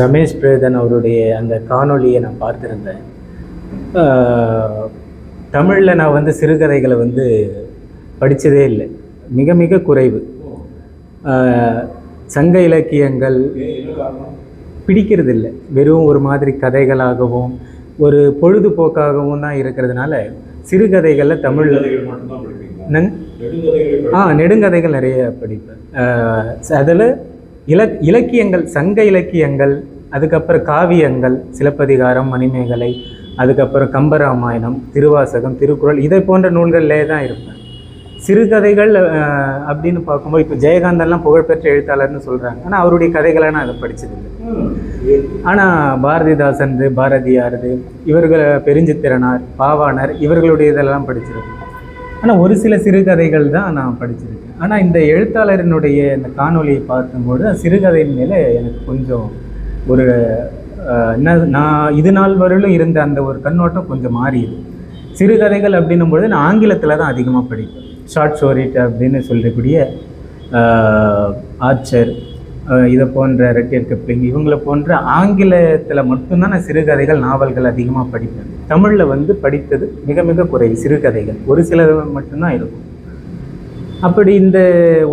ரமேஷ் பிரேதன் அவருடைய அந்த காணொளியை நான் பார்த்துருந்தேன். தமிழில் நான் வந்து சிறுகதைகளை வந்து படித்ததே இல்லை, மிக மிக குறைவு. சங்க இலக்கியங்கள் பிடிக்கிறது இல்லை, வெறும் ஒரு மாதிரி கதைகளாகவும் ஒரு பொழுதுபோக்காகவும் தான் இருக்கிறதுனால சிறுகதைகளில் தமிழில் நெடுங்கதைகள் நிறைய படிப்பேன். அதில் இலக்கியங்கள், சங்க இலக்கியங்கள், அதுக்கப்புறம் காவியங்கள், சிலப்பதிகாரம், மணிமேகலை, அதுக்கப்புறம் கம்பராமாயணம், திருவாசகம், திருக்குறள், இதை போன்ற நூல்கள்லே தான் இருப்பேன். சிறுகதைகள் அப்படின்னு பார்க்கும்போது இப்போ ஜெயகாந்தன்லாம் புகழ்பெற்ற எழுத்தாளர்னு சொல்கிறாங்க, ஆனால் அவருடைய கதைகளை நான் அதை படித்ததில்லை. ஆனால் பாரதிதாசன், பாரதியாரது, இவர்கள், பெருஞ்சித்திரனார், பாவாணர், இவர்களுடைய இதெல்லாம் படிச்சிருக்கேன். ஆனால் ஒரு சில சிறுகதைகள் தான் நான் படிச்சிருக்கேன். ஆனால் இந்த எழுத்தாளரினுடைய இந்த காணொலியை பார்க்கும்போது சிறுகதையின் மேலே எனக்கு கொஞ்சம் ஒரு நான் இது நாள் வரையிலும் இருந்த அந்த ஒரு கண்ணோட்டம் கொஞ்சம் மாறியது. சிறுகதைகள் அப்படின்னும்பொழுது நான் ஆங்கிலத்தில் தான் அதிகமாக படிப்பேன். ஷார்ட் ஸ்டோரி அப்படின்னு சொல்லக்கூடிய ஆர்ச்சர், இதை போன்ற ரெட்டியர் கிப்ளிங், இவங்களை போன்ற ஆங்கிலத்தில் மட்டும்தான் நான் சிறுகதைகள், நாவல்கள் அதிகமாக படிப்பேன். தமிழில் வந்து படித்தது மிக மிக குறைவு. சிறுகதைகள் ஒரு சில மட்டும்தான் இருக்கும். அப்படி இந்த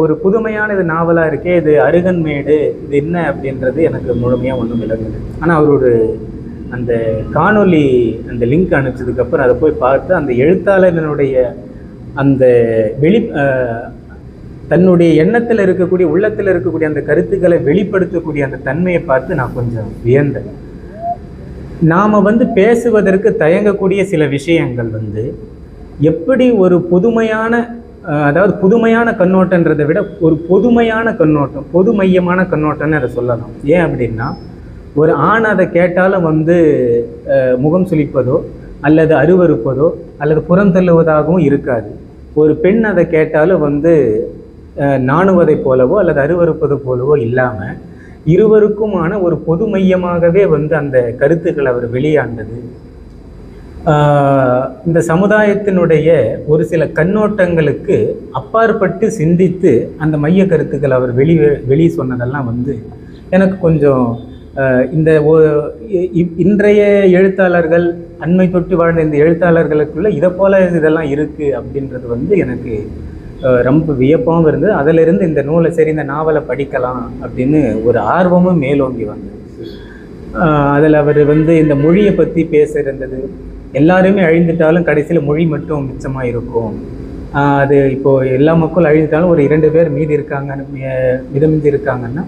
ஒரு புதுமையான இது நாவலாக இருக்கே, இது அருகன்மேடு, இது என்ன அப்படின்றது எனக்கு முழுமையாக ஒன்றும் விளங்குது. ஆனால் அவரோட அந்த காணொலி, அந்த லிங்க் அனுப்பிச்சதுக்கப்புறம் அதை போய் பார்த்து அந்த எழுத்தாளர்களுடைய அந்த தன்னுடைய எண்ணத்தில் இருக்கக்கூடிய, உள்ளத்தில் இருக்கக்கூடிய அந்த கருத்துக்களை வெளிப்படுத்தக்கூடிய அந்த தன்மையை பார்த்து நான் கொஞ்சம் வியந்தேன். நாம் வந்து பேசுவதற்கு தயங்கக்கூடிய சில விஷயங்கள் வந்து எப்படி ஒரு புதுமையான, அதாவது புதுமையான கண்ணோட்டன்றதை விட ஒரு பொதுமையான கண்ணோட்டம், பொது மையமான கண்ணோட்டம்னு அதை சொல்லலாம். ஏன் அப்படின்னா, ஒரு ஆண் அதை கேட்டாலும் வந்து முகம் சுளிப்பதோ அல்லது அருவருப்பதோ அல்லது புறம் தள்ளுவதாகவும் இருக்காது. ஒரு பெண் அதை கேட்டாலும் வந்து நாணுவதை போலவோ அல்லது அருவருப்பது போலவோ இல்லாமல் இருவருக்குமான ஒரு பொது மையமாகவே வந்து அந்த கருத்துக்கள் அவர் வெளியாண்டது. இந்த சமுதாயத்தினுடைய ஒரு சில கண்ணோட்டங்களுக்கு அப்பாற்பட்டு சிந்தித்து அந்த மைய கருத்துக்கள் அவர் வெளியே சொன்னதெல்லாம் வந்து எனக்கு கொஞ்சம் இந்த இன்றைய எழுத்தாளர்கள், அண்மை தொட்டு வாழ்ந்த இந்த எழுத்தாளர்களுக்குள்ள இதை போல இதெல்லாம் இருக்குது அப்படின்றது வந்து எனக்கு ரொம்ப வியப்பாகவும் இருந்தது. அதிலிருந்து இந்த நூலை, சரி இந்த நாவலை படிக்கலாம் அப்படின்னு ஒரு ஆர்வமும் மேலோங்கி வந்தது. அதில் அவர் வந்து இந்த மொழியை பற்றி பேச இருந்தது. எல்லாருமே அழிந்துட்டாலும் கடைசியில் மொழி மட்டும் மிச்சமாக இருக்கும். அது இப்போது எல்லா மக்களும் அழிந்துட்டாலும் ஒரு 2 பேர் மீதி இருக்காங்க, மிதமிஞ்சி இருக்காங்கன்னா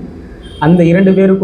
அந்த 2 பேருக்கு